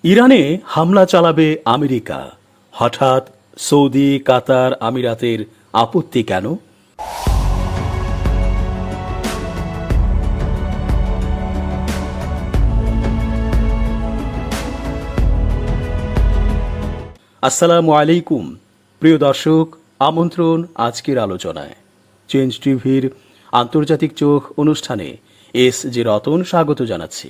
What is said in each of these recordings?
ইরানে হামলা চালাবে আমেরিকা। হঠাৎ সৌদি, কাতার, আমিরাতের আপত্তি কেন? আসসালামু আলাইকুম প্রিয় দর্শক, আমন্ত্রণ আজকের আলোচনায়। চেঞ্জ টিভির আন্তর্জাতিক চোখ অনুষ্ঠানে এস.জি. রতন স্বাগত জানাচ্ছি।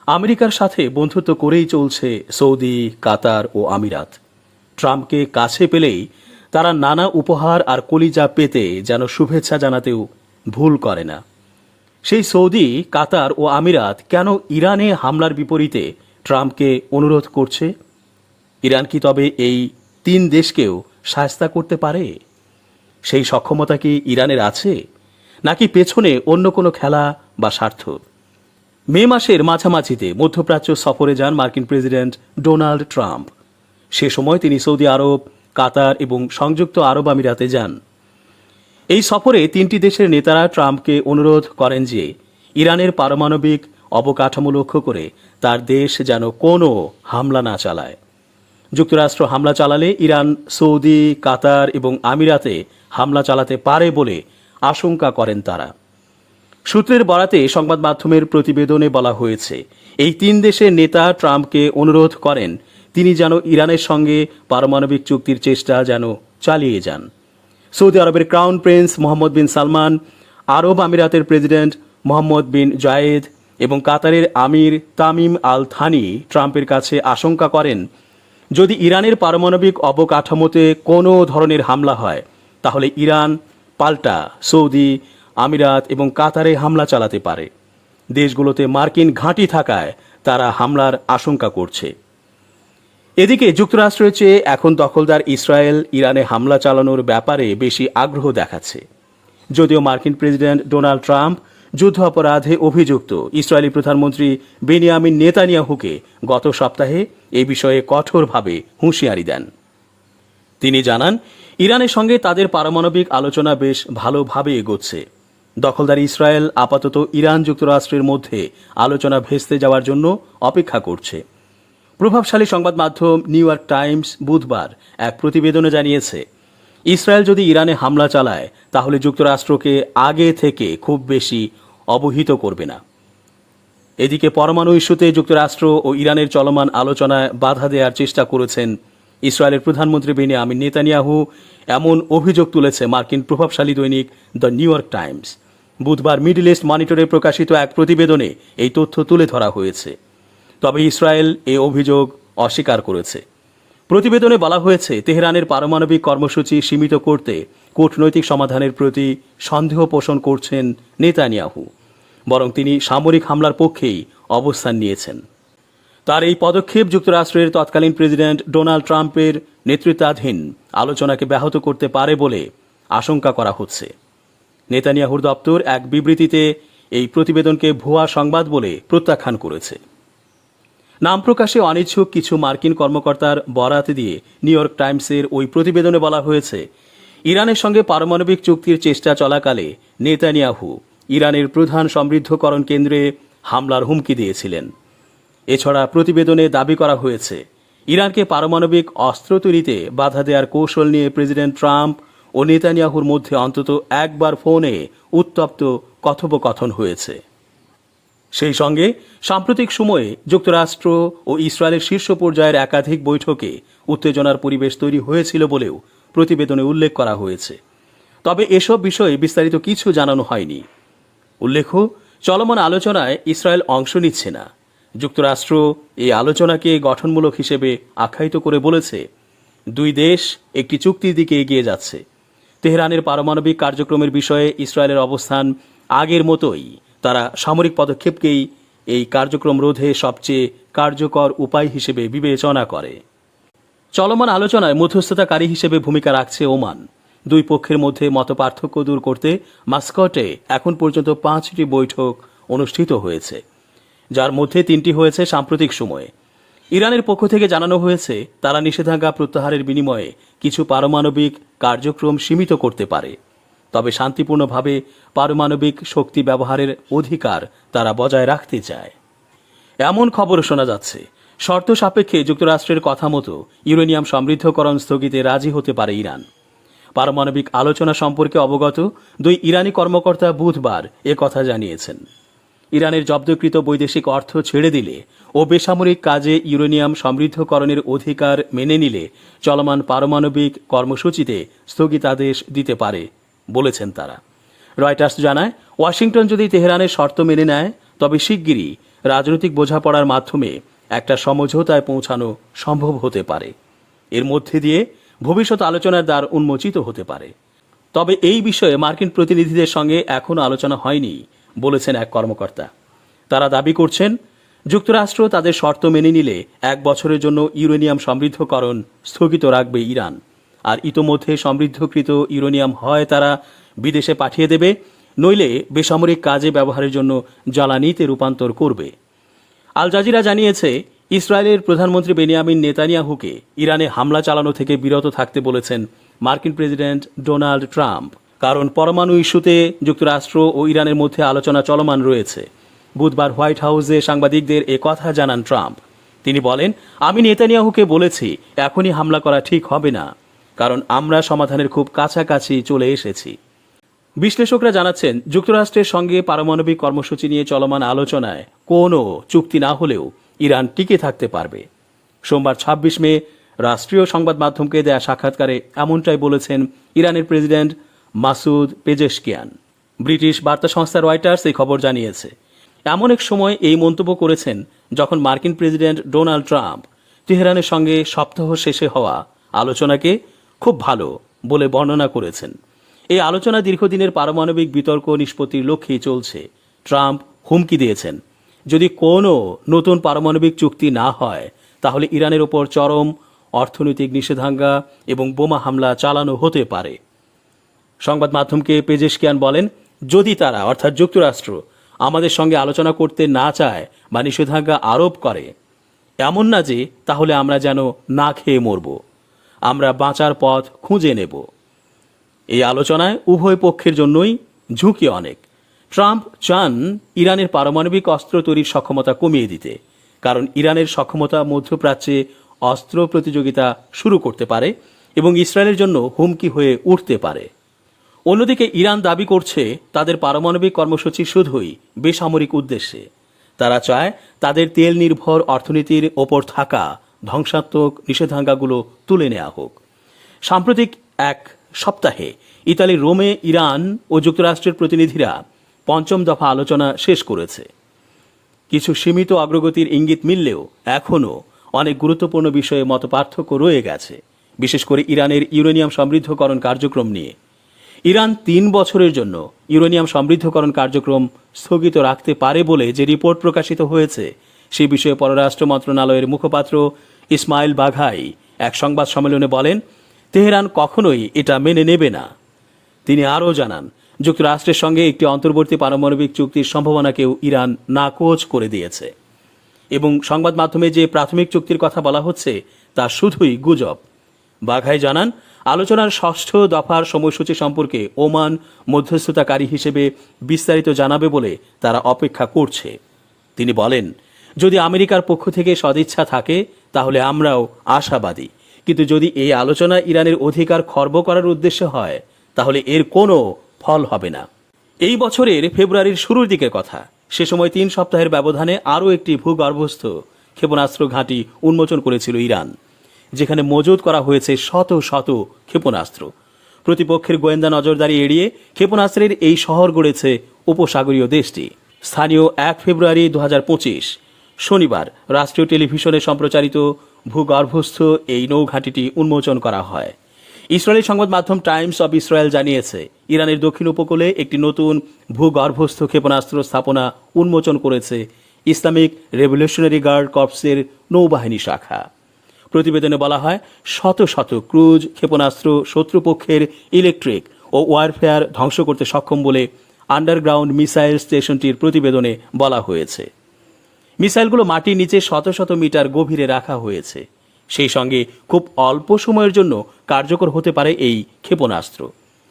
আমেরিকার সাথে বন্ধুত্ব করেই চলছে সৌদি, কাতার ও আমিরাত। ট্রাম্পকে কাছে পেলেই তারা নানা উপহার আর কলিজা পেতে যেন শুভেচ্ছা জানাতেও ভুল করে না। সেই সৌদি, কাতার ও আমিরাত কেন ইরানে হামলার বিপরীতে ট্রাম্পকে অনুরোধ করছে? ইরান কি তবে এই তিন দেশকেও শায়েস্তা করতে পারে? সেই সক্ষমতা কি ইরানের আছে, নাকি পেছনে অন্য কোনো খেলা বা স্বার্থ? মে মাসের মাঝামাঝিতে মধ্যপ্রাচ্য সফরে যান মার্কিন প্রেসিডেন্ট ডোনাল্ড ট্রাম্প। সে সময় তিনি সৌদি আরব, কাতার এবং সংযুক্ত আরব আমিরাতে যান। এই সফরে তিনটি দেশের নেতারা ট্রাম্পকে অনুরোধ করেন যে ইরানের পারমাণবিক অবকাঠামো লক্ষ্য করে তার দেশ যেন কোনো হামলা না চালায়। যুক্তরাষ্ট্র হামলা চালালে ইরান সৌদি, কাতার এবং আমিরাতে হামলা চালাতে পারে বলে আশঙ্কা করেন তারা। সূত্রের বরাতে সংবাদ মাধ্যমের প্রতিবেদনে বলা হয়েছে, এই তিন দেশের নেতা ট্রাম্পকে অনুরোধ করেন তিনি যেন ইরানের সঙ্গে পারমাণবিক চুক্তির চেষ্টা যেন চালিয়ে যান। সৌদি আরবের ক্রাউন প্রিন্স মোহাম্মদ বিন সালমান, আরব আমিরাতের প্রেসিডেন্ট মোহাম্মদ বিন জায়েদ এবং কাতারের আমির তামিম আল থানি ট্রাম্পের কাছে আশঙ্কা করেন, যদি ইরানের পারমাণবিক অবকাঠামোতে কোনো ধরনের হামলা হয় তাহলে ইরান পাল্টা সৌদি, আমিরাত এবং কাতারে হামলা চালাতে পারে। দেশগুলোতে মার্কিন ঘাঁটি থাকায় তারা হামলার আশঙ্কা করছে। এদিকে যুক্তরাষ্ট্রের চেয়ে এখন দখলদার ইসরায়েল ইরানে হামলা চালানোর ব্যাপারে বেশি আগ্রহ দেখাচ্ছে। যদিও মার্কিন প্রেসিডেন্ট ডোনাল্ড ট্রাম্প যুদ্ধ অপরাধে অভিযুক্ত ইসরায়েলি প্রধানমন্ত্রী বেনিয়ামিন নেতানিয়াহুকে গত সপ্তাহে এই বিষয়ে কঠোরভাবে হুঁশিয়ারি দেন। তিনি জানান, ইরানের সঙ্গে তাদের পারমাণবিক আলোচনা বেশ ভালোভাবে এগোচ্ছে। দখলদার ইসরায়েল আপাতত ইরান যুক্তরাষ্ট্রের মধ্যে আলোচনা ভেস্তে যাওয়ার জন্য অপেক্ষা করছে। প্রভাবশালী সংবাদ মাধ্যম নিউ ইয়র্ক টাইমস বুধবার এক প্রতিবেদনে জানিয়েছে, ইসরায়েল যদি ইরানে হামলা চালায় তাহলে যুক্তরাষ্ট্রকে আগে থেকে খুব বেশি অবহিত করবে না। এদিকে পরমাণু ইস্যুতে যুক্তরাষ্ট্র ও ইরানের চলমান আলোচনায় বাধা দেওয়ার চেষ্টা করেছেন ইসরায়েলের প্রধানমন্ত্রী বেনিয়ামিন নেতানিয়াহু, এমন অভিযোগ তুলেছে মার্কিন প্রভাবশালী দৈনিক দ্য নিউ ইয়র্ক টাইমস। বুধবার মিডল ইস্ট মনিটরে প্রকাশিত এক প্রতিবেদনে এই তথ্য তুলে ধরা হয়েছে। তবে ইসরায়েল এই অভিযোগ অস্বীকার করেছে। প্রতিবেদনে বলা হয়েছে, তেহরানের পারমাণবিক কর্মসূচি সীমিত করতে কূটনৈতিক সমাধানের প্রতি সন্দেহ পোষণ করছেন নেতানিয়াহু, বরং তিনি সামরিক হামলার পক্ষেই অবস্থান নিয়েছেন। তার এই পদক্ষেপ যুক্তরাষ্ট্রের তৎকালীন প্রেসিডেন্ট ডোনাল্ড ট্রাম্পের নেতৃত্বাধীন আলোচনাকে ব্যাহত করতে পারে বলে আশঙ্কা করা হচ্ছে। নেতানিয়াহুর দপ্তর এক বিবৃতিতে এই প্রতিবেদনকে ভুয়া সংবাদ বলে প্রত্যাখ্যান করেছে। নাম প্রকাশে অনিচ্ছুক কিছু মার্কিন কর্মকর্তার বরাত দিয়ে নিউ ইয়র্ক টাইমসের ওই প্রতিবেদনে বলা হয়েছে, ইরানের সঙ্গে পারমাণবিক চুক্তির চেষ্টা চলাকালে নেতানিয়াহু ইরানের প্রধান সমৃদ্ধকরণ কেন্দ্রে হামলার হুমকি দিয়েছিলেন। এছাড়া প্রতিবেদনে দাবি করা হয়েছে, ইরানকে পারমাণবিক অস্ত্র তৈরিতে বাধা দেওয়ার কৌশল নিয়ে প্রেসিডেন্ট ট্রাম্প ও নেতানিয়াহুর মধ্যে অন্তত একবার ফোনে উত্তপ্ত কথোপকথন হয়েছে। সেই সঙ্গে সাম্প্রতিক সময়ে যুক্তরাষ্ট্র ও ইসরায়েলের শীর্ষ পর্যায়ের একাধিক বৈঠকে উত্তেজনার পরিবেশ তৈরি হয়েছিল বলেও প্রতিবেদনে উল্লেখ করা হয়েছে। তবে এসব বিষয়ে বিস্তারিত কিছু জানানো হয়নি। উল্লেখ্য, চলমান আলোচনায় ইসরায়েল অংশ নিচ্ছে না। যুক্তরাষ্ট্র এই আলোচনাকে গঠনমূলক হিসেবে আখ্যায়িত করে বলেছে, দুই দেশ একটি চুক্তির দিকে এগিয়ে যাচ্ছে। তেহরানের পারমাণবিক কার্যক্রমের বিষয়ে ইসরায়েলের অবস্থান আগের মতোই। তারা সামরিক পদক্ষেপকেই এই কার্যক্রম রোধে সবচেয়ে কার্যকর উপায় হিসেবে বিবেচনা করে। চলমান আলোচনায় মধ্যস্থতাকারী হিসেবে ভূমিকা রাখছে ওমান। দুই পক্ষের মধ্যে মতপার্থক্য দূর করতে মাস্কটে এখন পর্যন্ত 5টি বৈঠক অনুষ্ঠিত হয়েছে, যার মধ্যে 3টি হয়েছে সাম্প্রতিক সময়ে। ইরানের পক্ষ থেকে জানানো হয়েছে, তারা নিষেধাজ্ঞা প্রত্যাহারের বিনিময়ে কিছু পারমাণবিক কার্যক্রম সীমিত করতে পারে, তবে শান্তিপূর্ণভাবে পারমাণবিক শক্তি ব্যবহারের অধিকার তারা বজায় রাখতে চায়। এমন খবর শোনা যাচ্ছে, শর্ত সাপেক্ষে যুক্তরাষ্ট্রের কথা মতো ইউরেনিয়াম সমৃদ্ধকরণ স্থগিতে রাজি হতে পারে ইরান। পারমাণবিক আলোচনা সম্পর্কে অবগত দুই ইরানি কর্মকর্তা বুধবার কথা জানিয়েছেন। ইরানের জব্দকৃত বৈদেশিক অর্থ ছেড়ে দিলে ও বেসামরিক কাজে ইউরেনিয়াম সমৃদ্ধকরণের অধিকার মেনে নিলে চলমান পারমাণবিক কর্মসূচিতে স্থগিতাদেশ দিতে পারে বলেছেন তারা। রয়টার্স জানায়, ওয়াশিংটন যদি তেহরানের শর্ত মেনে নেয় তবে শিগগিরই রাজনৈতিক বোঝাপড়ার মাধ্যমে একটা সমঝোতায় পৌঁছানো সম্ভব হতে পারে। এর মধ্যে দিয়ে ভবিষ্যৎ আলোচনার দ্বার উন্মোচিত হতে পারে। তবে এই বিষয়ে মার্কিন প্রতিনিধিদের সঙ্গে এখনও আলোচনা হয়নি বলেছেন এক কর্মকর্তা। তারা দাবি করছেন, যুক্তরাষ্ট্র তাদের শর্ত মেনে নিলে 1 বছরের জন্য ইউরেনিয়াম সমৃদ্ধকরণ স্থগিত রাখবে ইরান। আর ইতোমধ্যে সমৃদ্ধকৃত ইউরেনিয়াম হয় তারা বিদেশে পাঠিয়ে দেবে, নইলে বেসামরিক কাজে ব্যবহারের জন্য জ্বালানিতে রূপান্তর করবে। আল জাজিরা জানিয়েছে, ইসরায়েলের প্রধানমন্ত্রী বেনিয়ামিন নেতানিয়াহুকে ইরানে হামলা চালানো থেকে বিরত থাকতে বলেছেন মার্কিন প্রেসিডেন্ট ডোনাল্ড ট্রাম্প। কারণ পরমাণু ইস্যুতে যুক্তরাষ্ট্র ও ইরানের মধ্যে আলোচনা চলমান রয়েছে। বুধবার হোয়াইট হাউসে সাংবাদিকদের কথা জানান ট্রাম্প। তিনি বলেন, আমি নেতানিয়াহুকে বলেছি এখনই হামলা করা ঠিক হবে না, কারণ আমরা সমাধানের খুব কাছাকাছি চলে এসেছি। বিশ্লেষকরা জানাচ্ছেন, যুক্তরাষ্ট্রের সঙ্গে পারমাণবিক কর্মসূচি নিয়ে চলমান আলোচনায় কোনো চুক্তি না হলেও ইরান টিকে থাকতে পারবে। সোমবার 26 মে রাষ্ট্রীয় সংবাদ মাধ্যমকে দেয়া সাক্ষাৎকারে এমনটাই বলেছেন ইরানের প্রেসিডেন্ট মাসুদ পেজেশকিয়ান। ব্রিটিশ বার্তা সংস্থা রয়টার্স এই খবর জানিয়েছে। এমন এক সময় এই মন্তব্য করেছেন যখন মার্কিন প্রেসিডেন্ট ডোনাল্ড ট্রাম্প তেহরানের সঙ্গে সপ্তাহ শেষে হওয়া আলোচনাকে খুব ভালো বলে বর্ণনা করেছেন। এই আলোচনা দীর্ঘদিনের পারমাণবিক বিতর্ক নিষ্পত্তির লক্ষ্যেই চলছে। ট্রাম্প হুমকি দিয়েছেন, যদি কোনো নতুন পারমাণবিক চুক্তি না হয় তাহলে ইরানের ওপর চরম অর্থনৈতিক নিষেধাজ্ঞা এবং বোমা হামলা চালানো হতে পারে। সংবাদ মাধ্যমকে পেজেশকিয়ান বলেন, যদি তারা অর্থাৎ যুক্তরাষ্ট্র আমাদের সঙ্গে আলোচনা করতে না চায় বা নিষেধাজ্ঞা আরোপ করে, এমন না যে তাহলে আমরা যেন না খেয়ে মরব, আমরা বাঁচার পথ খুঁজে নেব। এই আলোচনায় উভয় পক্ষের জন্যই ঝুঁকি অনেক। ট্রাম্প চান ইরানের পারমাণবিক অস্ত্র তৈরির সক্ষমতা কমিয়ে দিতে, কারণ ইরানের সক্ষমতা মধ্যপ্রাচ্যে অস্ত্র প্রতিযোগিতা শুরু করতে পারে এবং ইসরায়েলের জন্য হুমকি হয়ে উঠতে পারে। অন্যদিকে ইরান দাবি করছে তাদের পারমাণবিক কর্মসূচি শুধুই বেসামরিক উদ্দেশ্যে। তারা চায় তাদের তেল নির্ভর অর্থনীতির ওপর থাকা ধ্বংসাত্মক নিষেধাজ্ঞাগুলো তুলে নেওয়া হোক। সাম্প্রতিক এক সপ্তাহে ইতালির রোমে ইরান ও যুক্তরাষ্ট্রের প্রতিনিধিরা 5ম দফা আলোচনা শেষ করেছে। কিছু সীমিত অগ্রগতির ইঙ্গিত মিললেও এখনও অনেক গুরুত্বপূর্ণ বিষয়ে মতপার্থক্য রয়ে গেছে, বিশেষ করে ইরানের ইউরেনিয়াম সমৃদ্ধকরণ কার্যক্রম নিয়ে। ইরান 3 বছরের জন্য ইউরেনিয়াম সমৃদ্ধকরণ কার্যক্রম স্থগিত রাখতে পারে বলে যে রিপোর্ট প্রকাশিত হয়েছে, সেই বিষয়ে পররাষ্ট্র মন্ত্রণালয়ের মুখপাত্র ইসমাইল বাঘাই এক সংবাদ সম্মেলনে বলেন, তেহরান কখনোই এটা মেনে নেবে না। তিনি আরও জানান, যুক্তরাষ্ট্রের সঙ্গে একটি অন্তর্বর্তী পারমাণবিক চুক্তির সম্ভাবনাকেও ইরান নাকচ করে দিয়েছে এবং সংবাদ মাধ্যমে যে প্রাথমিক চুক্তির কথা বলা হচ্ছে তা শুধুই গুজব। বাঘাই জানান, আলোচনার 6ষ্ঠ দফার সময়সূচি সম্পর্কে ওমান মধ্যস্থতাকারী হিসেবে বিস্তারিত জানাবে বলে তারা অপেক্ষা করছে। তিনি বলেন, যদি আমেরিকার পক্ষ থেকে সদিচ্ছা থাকে তাহলে আমরাও আশাবাদী, কিন্তু যদি এই আলোচনা ইরানের অধিকার খর্ব করার উদ্দেশ্যে হয় তাহলে এর কোনো ফল হবে না। এই বছরের ফেব্রুয়ারির শুরুর দিকের কথা, সে সময় 3 সপ্তাহের ব্যবধানে আরও একটি ভূগর্ভস্থ ক্ষেপণাস্ত্র ঘাঁটি উন্মোচন করেছিল ইরান, যেখানে মজুত করা হয়েছে শত শত ক্ষেপণাস্ত্র। প্রতিপক্ষের গোয়েন্দা নজরদারি এড়িয়ে ক্ষেপণাস্ত্রের এই শহর গড়েছে উপসাগরীয় দেশটি। স্থানীয় 1 ফেব্রুয়ারি 2025 শনিবার রাষ্ট্রীয় টেলিভিশনে সম্প্রচারিত ভূগর্ভস্থ এই নৌঘাঁটিটি উন্মোচন করা হয়। ইসরায়েলি সংবাদ মাধ্যম টাইমস অব ইসরায়েল জানিয়েছে, ইরানের দক্ষিণ উপকূলে একটি নতুন ভূগর্ভস্থ ক্ষেপণাস্ত্র স্থাপনা উন্মোচন করেছে ইসলামিক রেভলিউশনারি গার্ড কর্পসের নৌবাহিনী শাখা। প্রতিবেদনে বলা হয়, শত শত ক্রুজ ক্ষেপণাস্ত্র শত্রুপক্ষের ইলেকট্রিক ও ওয়ারফেয়ার ধ্বংস করতে সক্ষম বলে আন্ডারগ্রাউন্ড মিসাইল স্টেশনটির প্রতিবেদনে বলা হয়েছে। মিসাইলগুলো মাটির নিচে শত শত মিটার গভীরে রাখা হয়েছে। সেই সঙ্গে খুব অল্প সময়ের জন্য কার্যকর হতে পারে এই ক্ষেপণাস্ত্র।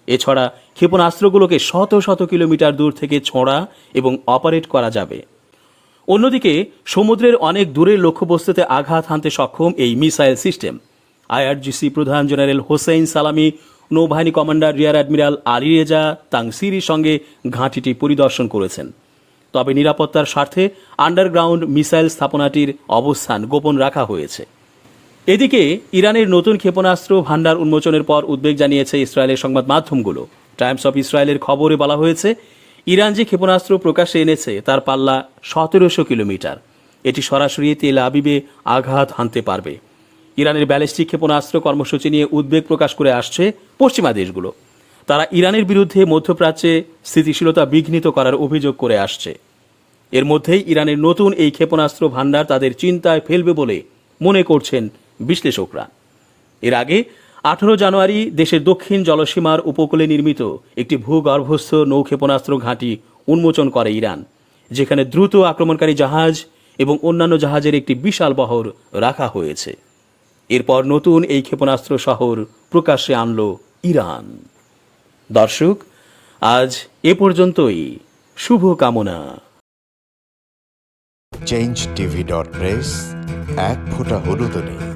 এছাড়া ক্ষেপণাস্ত্রগুলোকে শত শত কিলোমিটার দূর থেকে ছোঁড়া এবং অপারেট করা যাবে। অন্যদিকে সমুদ্রের অনেক দূরের লক্ষ্যবস্তুতে আঘাত হানতে সক্ষম এই মিসাইল সিস্টেম আইআরজিসি প্রধান জেনারেল হোসেইন সালামি, নৌবাহিনী commander rear admiral Ali Reza তাংসিরির সঙ্গে ঘাঁটিটি পরিদর্শন করেছেন। তবে নিরাপত্তার স্বার্থে আন্ডারগ্রাউন্ড মিসাইল স্থাপনাটির অবস্থান গোপন রাখা হয়েছে। এদিকে ইরানের নতুন ক্ষেপণাস্ত্র ভান্ডার উন্মোচনের পর উদ্বেগ জানিয়েছে ইসরায়েলের সংবাদ মাধ্যমগুলো। টাইমস অফ ইসরায়েলের খবরে বলা হয়েছে, ইরান যে ক্ষেপণাস্ত্র প্রকাশে এনেছে তার পাল্লা 1700 কিলোমিটার। এটি সরাসরি তেল আবিবে আঘাত হানতে পারবে। ইরানের ব্যালিস্টিক ক্ষেপণাস্ত্র কর্মসূচি নিয়ে উদ্বেগ প্রকাশ করে আসছে পশ্চিমা দেশগুলো। তারা ইরানের বিরুদ্ধে মধ্যপ্রাচ্যে স্থিতিশীলতা বিঘ্নিত করার অভিযোগ করে আসছে। এর মধ্যেই ইরানের নতুন এই ক্ষেপণাস্ত্র ভান্ডার তাদের চিন্তায় ফেলবে বলে মনে করছেন বিশ্লেষকরা। এর আগে 18 জানুয়ারি দেশের দক্ষিণ জলসীমার উপকূলে নির্মিত একটি ভূগর্ভস্থ নৌ ক্ষেপণাস্ত্র ঘাঁটি উন্মোচন করে ইরান, যেখানে দ্রুত আক্রমণকারী জাহাজ এবং অন্যান্য জাহাজের একটি বিশাল বহর রাখা হয়েছে। এরপর নতুন এই ক্ষেপণাস্ত্র শহর প্রকাশ্যে আনল ইরান। দর্শক, আজ এ পর্যন্তই। শুভ কামনা। change tv.press এক ফোঁটা হলুদ নেই।